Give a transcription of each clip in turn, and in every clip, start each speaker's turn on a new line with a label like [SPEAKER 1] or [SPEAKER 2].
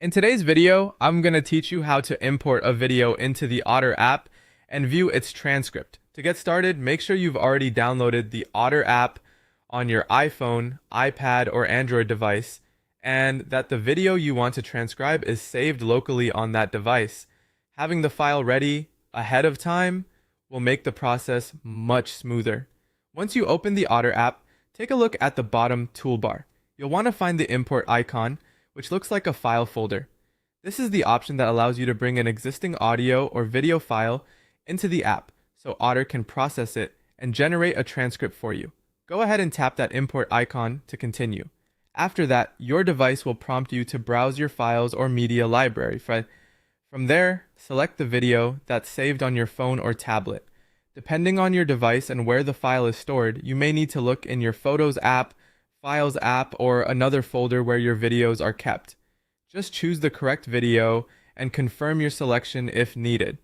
[SPEAKER 1] In today's video, I'm going to teach you how to import a video into the Otter app and view its transcript. To get started, make sure you've already downloaded the Otter app on your iPhone, iPad, or Android device, and that the video you want to transcribe is saved locally on that device. Having the file ready ahead of time will make the process much smoother. Once you open the Otter app, take a look at the bottom toolbar. You'll want to find the import icon, which looks like a file folder. This is the option that allows you to bring an existing audio or video file into the app so Otter can process it and generate a transcript for you. Go ahead and tap that import icon to continue. After that, your device will prompt you to browse your files or media library. From there, select the video that's saved on your phone or tablet. Depending on your device and where the file is stored, you may need to look in your Photos app, Files app, or another folder where your videos are kept. Just choose the correct video and confirm your selection if needed.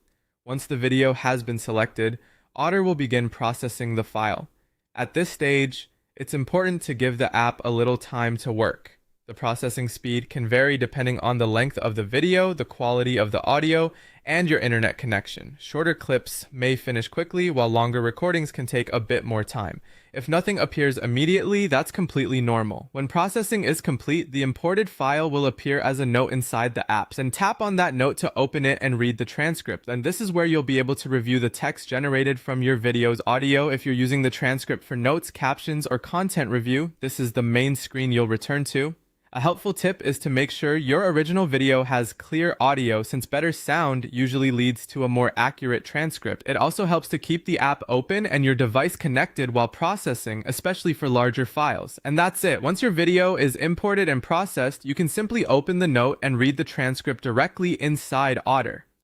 [SPEAKER 1] Once the video has been selected, Otter will begin processing the file. At this stage, it's important to give the app a little time to work. The processing speed can vary depending on the length of the video, the quality of the audio, and your internet connection. Shorter clips may finish quickly, while longer recordings can take a bit more time. If nothing appears immediately, that's completely normal. When processing is complete, the imported file will appear as a note inside the apps, and tap on that note to open it and read the transcript. And this is where you'll be able to review the text generated from your video's audio. If you're using the transcript for notes, captions, or content review, this is the main screen you'll return to. A helpful tip is to make sure your original video has clear audio, since better sound usually leads to a more accurate transcript. It also helps to keep the app open and your device connected while processing, especially for larger files. And that's it. Once your video is imported and processed, you can simply open the note and read the transcript directly inside Otter.